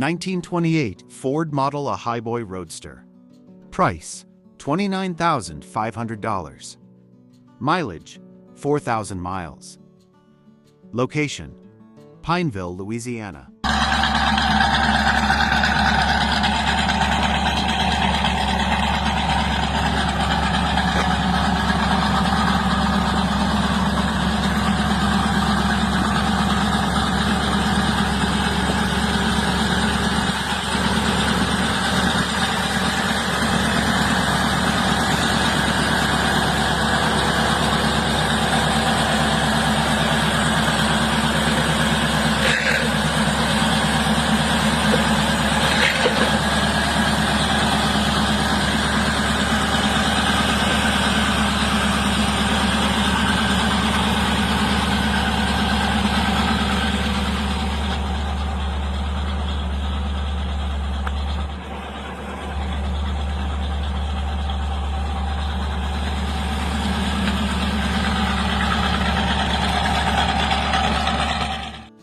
1928 Ford Model A Highboy Roadster. Price, $29,500. Mileage, 4,000 miles. Location, Pineville, Louisiana.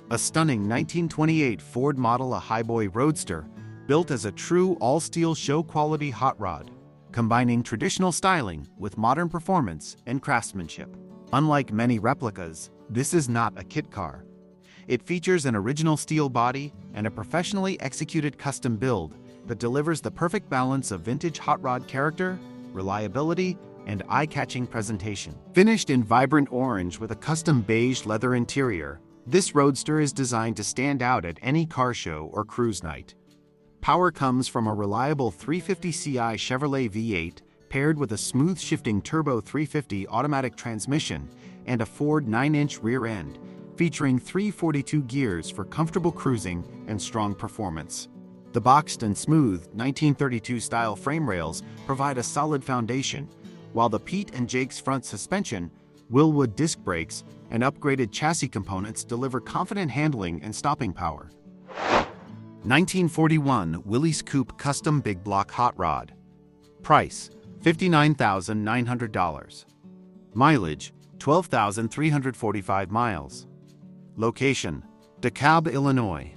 A stunning 1928 Ford Model A Highboy Roadster, built as a true all-steel show-quality hot rod, combining traditional styling with modern performance and craftsmanship. Unlike many replicas, this is not a kit car. It features an original steel body and a professionally executed custom build that delivers the perfect balance of vintage hot rod character, reliability, and eye-catching presentation. Finished in vibrant orange with a custom beige leather interior, this Roadster is designed to stand out at any car show or cruise night. Power comes from a reliable 350ci Chevrolet V8 paired with a smooth-shifting turbo 350 automatic transmission and a Ford 9-inch rear end, featuring 342 gears for comfortable cruising and strong performance. The boxed and smooth 1932-style frame rails provide a solid foundation, while the Pete and Jake's front suspension, Willwood disc brakes, and upgraded chassis components deliver confident handling and stopping power. 1941 Willys Coupe Custom Big Block Hot Rod. Price, $59,900. Mileage, 12,345 miles. Location, DeKalb, Illinois.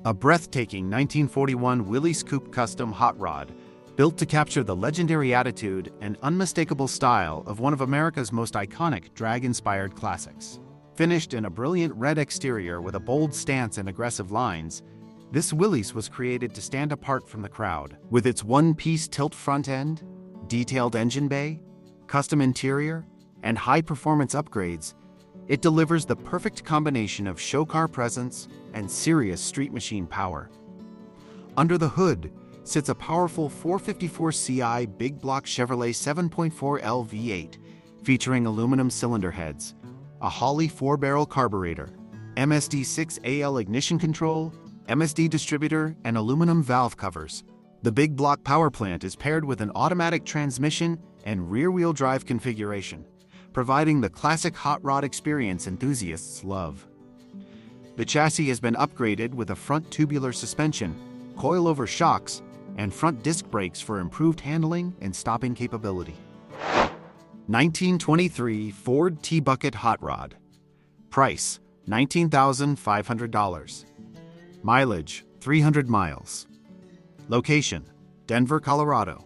A breathtaking 1941 Willys Coupe Custom Hot Rod, built to capture the legendary attitude and unmistakable style of one of America's most iconic drag-inspired classics. Finished in a brilliant red exterior with a bold stance and aggressive lines, this Willys was created to stand apart from the crowd. With its one-piece tilt front end, detailed engine bay, custom interior, and high-performance upgrades, it delivers the perfect combination of show car presence and serious street machine power. Under the hood sits a powerful 454ci big block Chevrolet 7.4L V8 featuring aluminum cylinder heads, a Holley 4-barrel carburetor, MSD6AL ignition control, MSD distributor, and aluminum valve covers. The big block power plant is paired with an automatic transmission and rear-wheel drive configuration, providing the classic hot rod experience enthusiasts love. The chassis has been upgraded with a front tubular suspension, coilover shocks, and front disc brakes for improved handling and stopping capability. 1923 Ford T-Bucket Hot Rod. Price, $19,500. Mileage, 300 miles. Location, Denver, Colorado.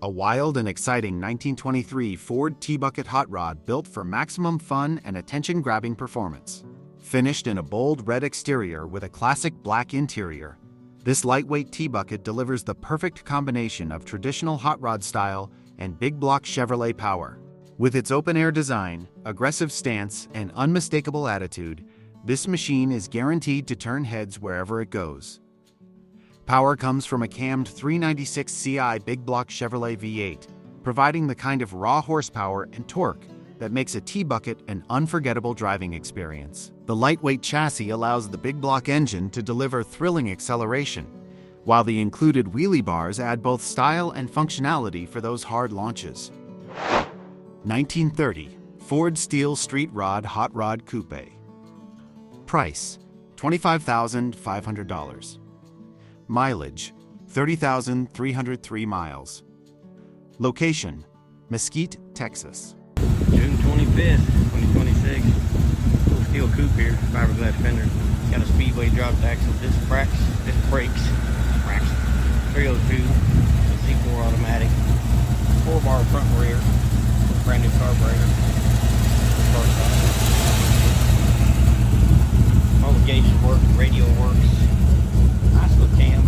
A wild and exciting 1923 Ford T-Bucket Hot Rod built for maximum fun and attention-grabbing performance. Finished in a bold red exterior with a classic black interior, this lightweight T-Bucket delivers the perfect combination of traditional hot rod style and big block Chevrolet power. With its open-air design, aggressive stance, and unmistakable attitude, this machine is guaranteed to turn heads wherever it goes. Power comes from a cammed 396 Ci big block Chevrolet V8, providing the kind of raw horsepower and torque that makes a T-Bucket an unforgettable driving experience. The lightweight chassis allows the big block engine to deliver thrilling acceleration, while the included wheelie bars add both style and functionality for those hard launches. 1930 Ford Steel Street Rod Hot Rod Coupe. Price: $25,500. Mileage: 30,303 miles. Location: Mesquite, Texas. June 25th, 2026. Full steel coupe here, fiberglass fender. Got a speedway drop axle, disc brakes, 302, C4 automatic, 4-bar front and rear, brand new carburetor. All the gauges work, radio works. Nice little cam.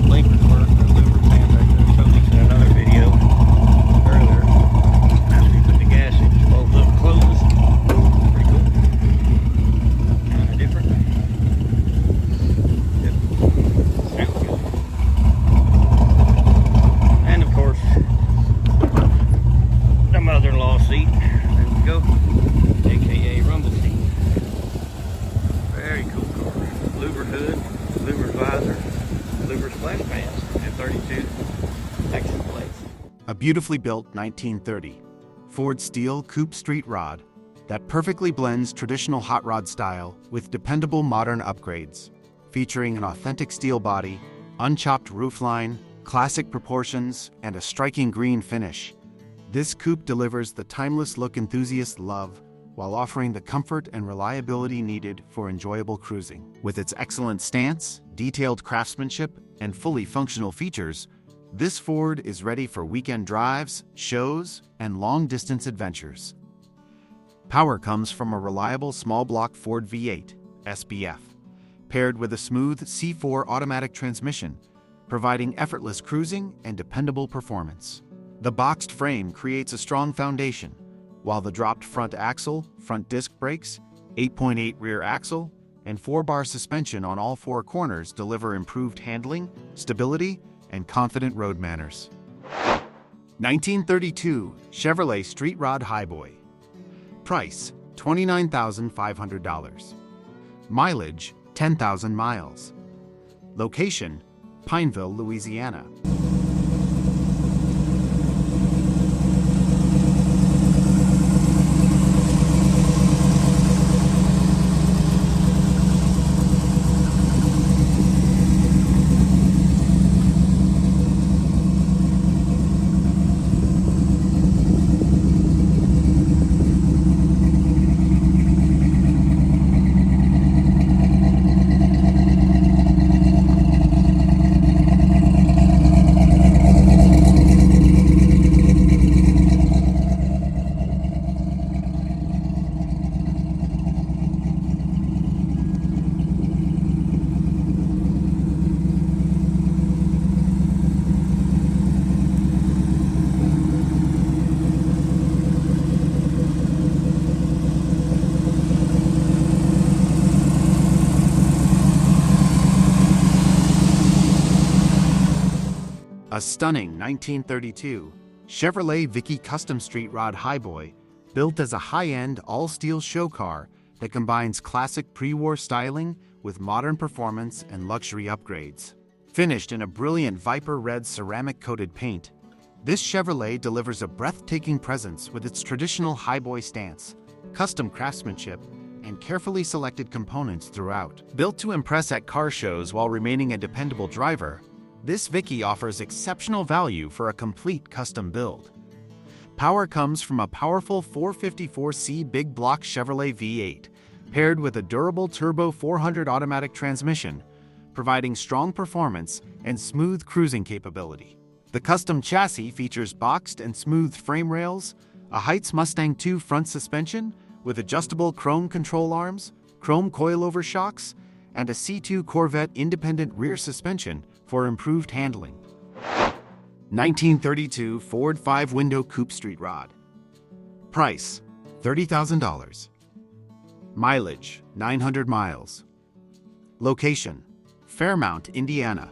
Blinkers work, the lubricant right there. Showed these in another video earlier. After you put the gas in, just folds up and closes. Pretty cool. Kind of different. Yep. Sounds good. And of course, the mother-in-law seat. There we go. AKA rumble seat. Very cool car. Louver hood, louver visor, louver splash pans, and 32 Texas plates. A beautifully built 1930 Ford Steel Coupe Street Rod that perfectly blends traditional hot rod style with dependable modern upgrades. Featuring an authentic steel body, unchopped roofline, classic proportions, and a striking green finish, this coupe delivers the timeless look enthusiasts love while offering the comfort and reliability needed for enjoyable cruising. With its excellent stance, detailed craftsmanship, and fully functional features, this Ford is ready for weekend drives, shows, and long-distance adventures. Power comes from a reliable small-block Ford V8, SBF, paired with a smooth C4 automatic transmission, providing effortless cruising and dependable performance. The boxed frame creates a strong foundation, while the dropped front axle, front disc brakes, 8.8 rear axle, and 4-bar suspension on all 4 corners deliver improved handling, stability, and confident road manners. 1932 Chevrolet Street Rod Highboy. Price: $29,500. Mileage: 10,000 miles. Location: Pineville, Louisiana. A stunning 1932 Chevrolet Vicky Custom Street Rod Highboy, built as a high-end all-steel show car that combines classic pre-war styling with modern performance and luxury upgrades. Finished in a brilliant Viper Red ceramic-coated paint, this Chevrolet delivers a breathtaking presence with its traditional highboy stance, custom craftsmanship, and carefully selected components throughout. Built to impress at car shows while remaining a dependable driver, this Vicky offers exceptional value for a complete custom build. Power comes from a powerful 454C big block Chevrolet V8, paired with a durable turbo 400 automatic transmission, providing strong performance and smooth cruising capability. The custom chassis features boxed and smoothed frame rails, a Heights Mustang II front suspension, with adjustable chrome control arms, chrome coilover shocks, and a C2 Corvette independent rear suspension for improved handling. 1932 Ford 5-window Coupe Street Rod. Price, $30,000. Mileage, 900 miles. Location, Fairmount, Indiana.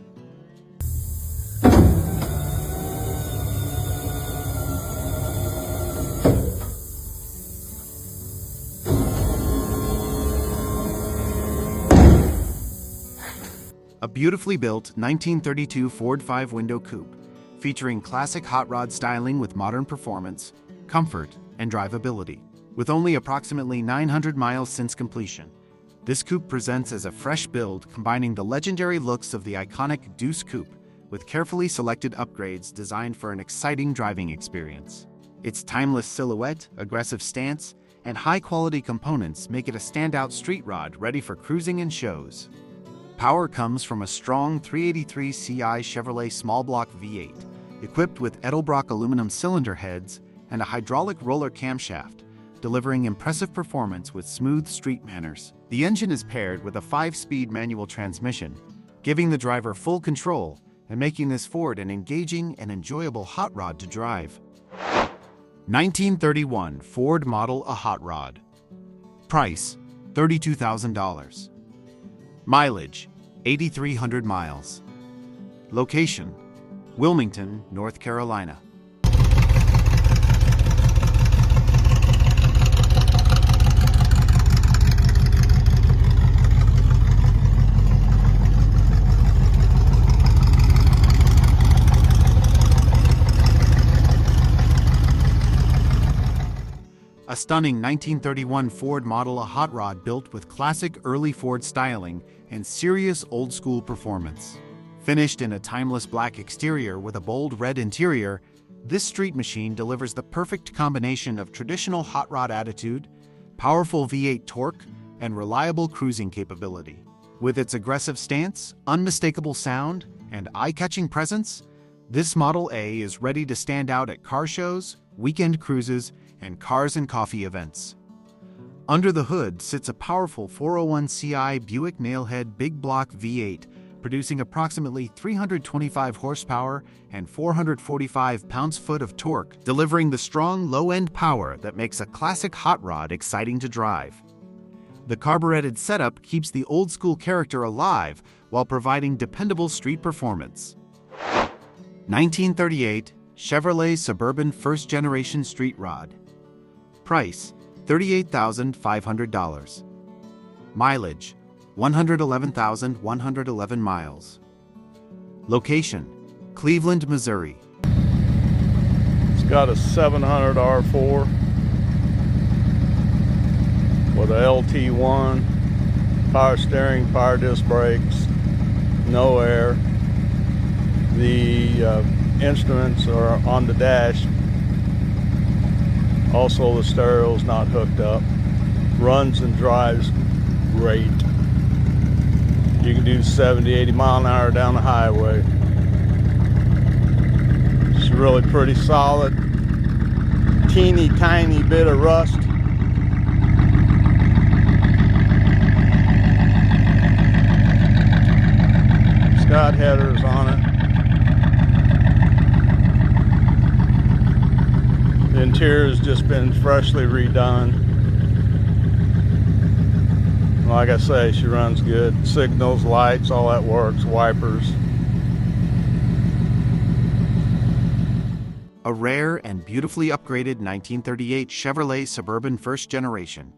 A beautifully built 1932 Ford 5-window coupe, featuring classic hot rod styling with modern performance, comfort, and drivability. With only approximately 900 miles since completion, this coupe presents as a fresh build combining the legendary looks of the iconic Deuce Coupe with carefully selected upgrades designed for an exciting driving experience. Its timeless silhouette, aggressive stance, and high-quality components make it a standout street rod ready for cruising and shows. Power comes from a strong 383 Ci Chevrolet small block V8, equipped with Edelbrock aluminum cylinder heads and a hydraulic roller camshaft, delivering impressive performance with smooth street manners. The engine is paired with a 5-speed manual transmission, giving the driver full control and making this Ford an engaging and enjoyable hot rod to drive. 1931 Ford Model A Hot Rod. Price, $32,000. Mileage, 8,300 miles. Location, Wilmington, North Carolina. A stunning 1931 Ford Model A Hot Rod built with classic early Ford styling and serious old-school performance. Finished in a timeless black exterior with a bold red interior, this street machine delivers the perfect combination of traditional hot rod attitude, powerful V8 torque, and reliable cruising capability. With its aggressive stance, unmistakable sound, and eye-catching presence, this Model A is ready to stand out at car shows, weekend cruises, and cars and coffee events. Under the hood sits a powerful 401 Ci Buick Nailhead Big Block V8, producing approximately 325 horsepower and 445 pounds-foot of torque, delivering the strong low-end power that makes a classic hot rod exciting to drive. The carbureted setup keeps the old-school character alive while providing dependable street performance. 1938 Chevrolet Suburban first-generation street rod. Price, $38,500. Mileage, 111,111 miles. Location, Cleveland, Missouri. It's got a 700 R4 with a LT1, power steering, power disc brakes, no air. The instruments are on the dash. Also, the stereo's not hooked up. Runs and drives great. You can do 70, 80 mile an hour down the highway. It's really pretty solid. Teeny tiny bit of rust. It's got headers on it. The interior has just been freshly redone. Like I say, she runs good. Signals, lights, all that works. Wipers. A rare and beautifully upgraded 1938 Chevrolet Suburban first generation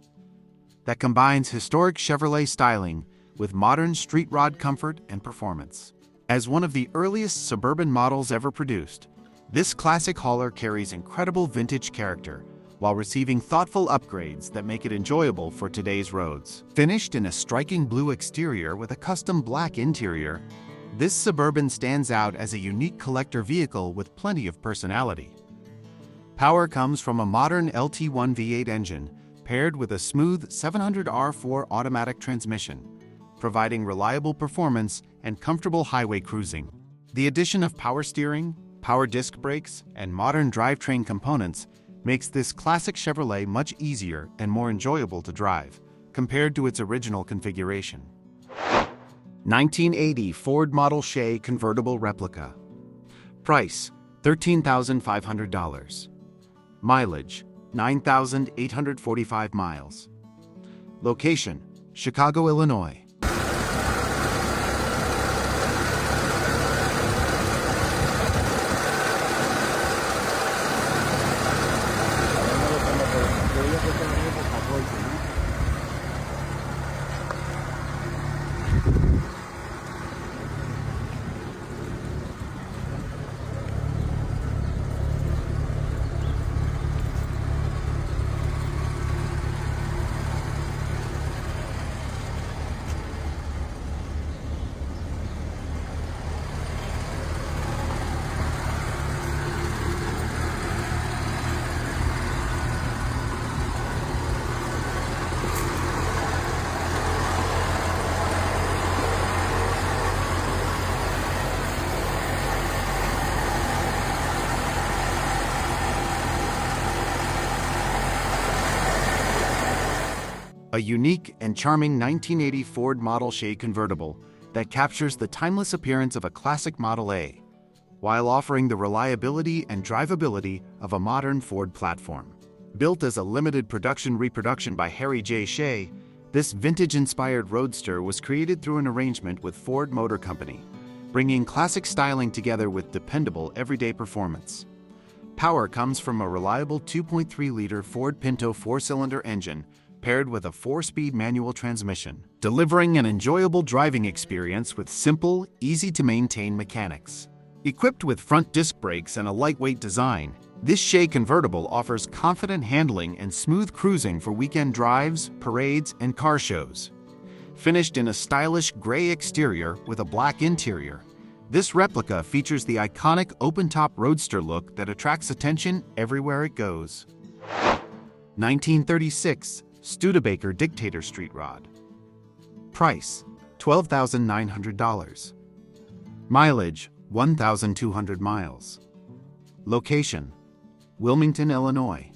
that combines historic Chevrolet styling with modern street rod comfort and performance. As one of the earliest Suburban models ever produced, this classic hauler carries incredible vintage character while receiving thoughtful upgrades that make it enjoyable for today's roads. Finished in a striking blue exterior with a custom black interior, this Suburban stands out as a unique collector vehicle with plenty of personality. Power comes from a modern LT1 V8 engine paired with a smooth 700R4 automatic transmission, providing reliable performance and comfortable highway cruising. The addition of power steering, power disc brakes, and modern drivetrain components makes this classic Chevrolet much easier and more enjoyable to drive compared to its original configuration. 1980 Ford Model Shay Convertible Replica. Price $13,500. Mileage 9,845 miles. Location Chicago, Illinois. A unique and charming 1980 Ford Model Shay convertible that captures the timeless appearance of a classic Model A, while offering the reliability and drivability of a modern Ford platform. Built as a limited production reproduction by Harry J. Shay, this vintage-inspired Roadster was created through an arrangement with Ford Motor Company, bringing classic styling together with dependable everyday performance. Power comes from a reliable 2.3-liter Ford Pinto 4-cylinder engine paired with a 4-speed manual transmission, delivering an enjoyable driving experience with simple, easy-to-maintain mechanics. Equipped with front disc brakes and a lightweight design, this Shay convertible offers confident handling and smooth cruising for weekend drives, parades, and car shows. Finished in a stylish gray exterior with a black interior, this replica features the iconic open-top Roadster look that attracts attention everywhere it goes. 1936 Studebaker Dictator Street Rod. Price $12,900. Mileage 1,200 miles. Location Wilmington, Illinois.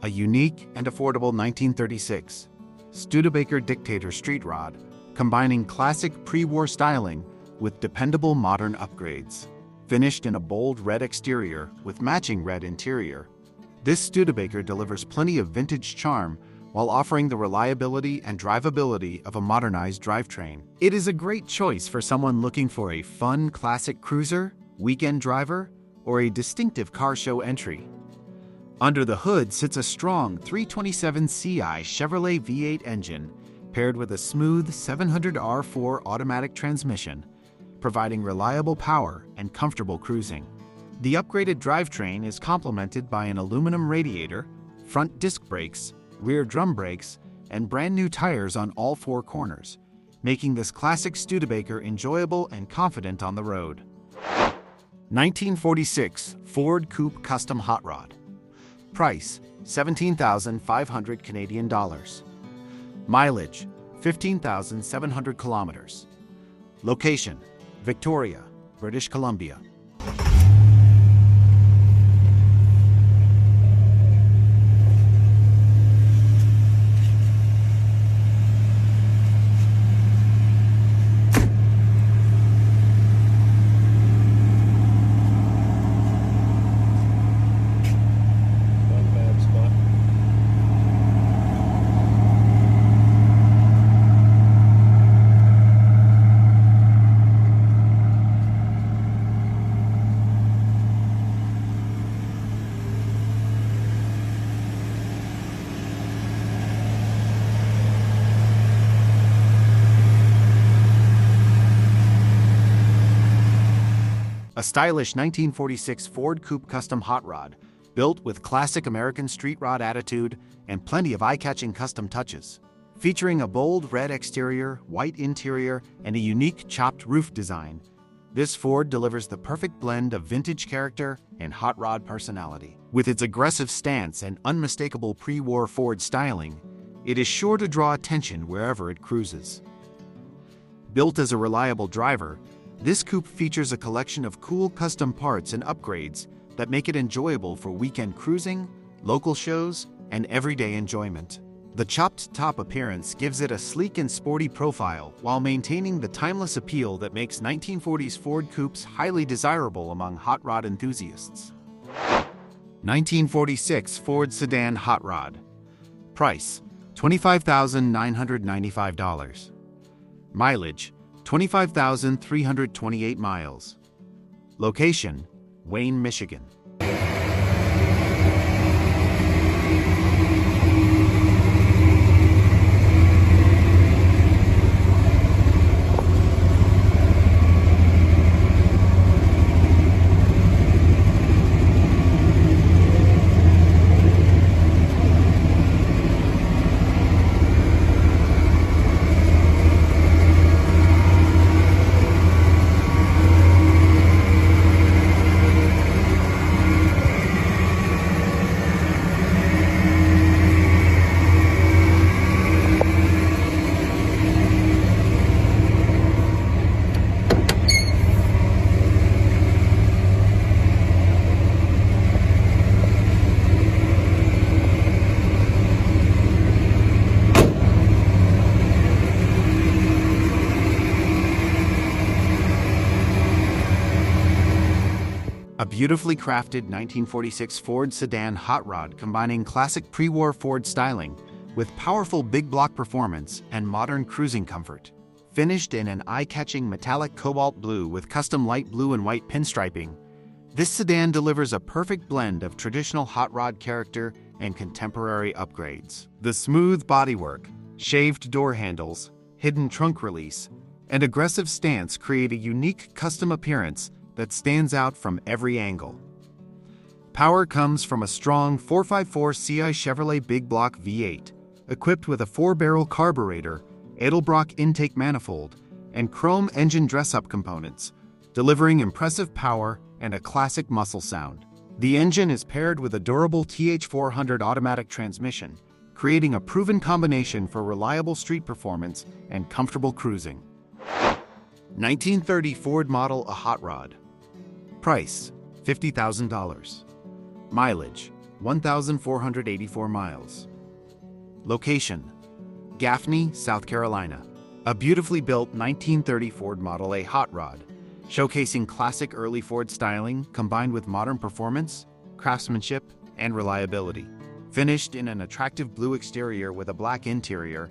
A unique and affordable 1936 Studebaker Dictator Street Rod, combining classic pre-war styling with dependable modern upgrades. Finished in a bold red exterior with matching red interior, this Studebaker delivers plenty of vintage charm while offering the reliability and drivability of a modernized drivetrain. It is a great choice for someone looking for a fun classic cruiser, weekend driver, or a distinctive car show entry. Under the hood sits a strong 327 Ci Chevrolet V8 engine paired with a smooth 700R4 automatic transmission, providing reliable power and comfortable cruising. The upgraded drivetrain is complemented by an aluminum radiator, front disc brakes, rear drum brakes, and brand new tires on all 4 corners, making this classic Studebaker enjoyable and confident on the road. 1946 Ford Coupe Custom Hot Rod. Price $17,500 Canadian dollars. Mileage 15,700 kilometers. Location Victoria, British Columbia. A stylish 1946 Ford Coupe Custom Hot Rod, built with classic American street rod attitude and plenty of eye-catching custom touches. Featuring a bold red exterior, white interior, and a unique chopped roof design, this Ford delivers the perfect blend of vintage character and hot rod personality. With its aggressive stance and unmistakable pre-war Ford styling, it is sure to draw attention wherever it cruises. Built as a reliable driver, this coupe features a collection of cool custom parts and upgrades that make it enjoyable for weekend cruising, local shows, and everyday enjoyment. The chopped top appearance gives it a sleek and sporty profile while maintaining the timeless appeal that makes 1940s Ford coupes highly desirable among hot rod enthusiasts. 1946 Ford Sedan Hot Rod. Price: $25,995. Mileage: 25,328 miles. Location: Wayne, Michigan. A beautifully crafted 1946 Ford Sedan Hot Rod combining classic pre-war Ford styling with powerful big block performance and modern cruising comfort. Finished in an eye-catching metallic cobalt blue with custom light blue and white pinstriping, this sedan delivers a perfect blend of traditional hot rod character and contemporary upgrades. The smooth bodywork, shaved door handles, hidden trunk release, and aggressive stance create a unique custom appearance that stands out from every angle. Power comes from a strong 454 CI Chevrolet Big Block V8, equipped with a 4-barrel carburetor, Edelbrock intake manifold, and chrome engine dress-up components, delivering impressive power and a classic muscle sound. The engine is paired with a durable TH400 automatic transmission, creating a proven combination for reliable street performance and comfortable cruising. 1930 Ford model a Hot Rod. Price: $50,000. Mileage: 1,484 miles. Location: Gaffney, South Carolina. A beautifully built 1930 Ford Model A Hot Rod, showcasing classic early Ford styling combined with modern performance, craftsmanship, and reliability. Finished in an attractive blue exterior with a black interior,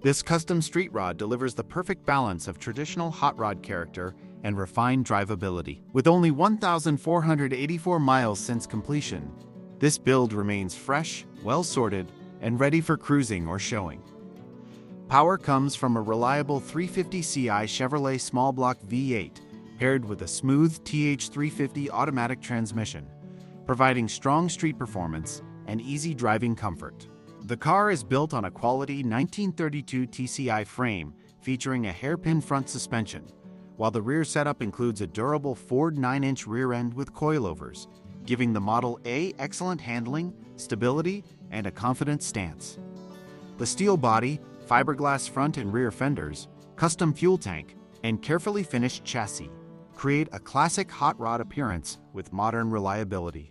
this custom street rod delivers the perfect balance of traditional hot rod character and refined drivability. With only 1,484 miles since completion, this build remains fresh, well-sorted, and ready for cruising or showing. Power comes from a reliable 350 CI Chevrolet small block V8 paired with a smooth TH350 automatic transmission, providing strong street performance and easy driving comfort. The car is built on a quality 1932 TCI frame featuring a hairpin front suspension, while the rear setup includes a durable Ford 9-inch rear end with coilovers, giving the Model A excellent handling, stability, and a confident stance. The steel body, fiberglass front and rear fenders, custom fuel tank, and carefully finished chassis create a classic hot rod appearance with modern reliability.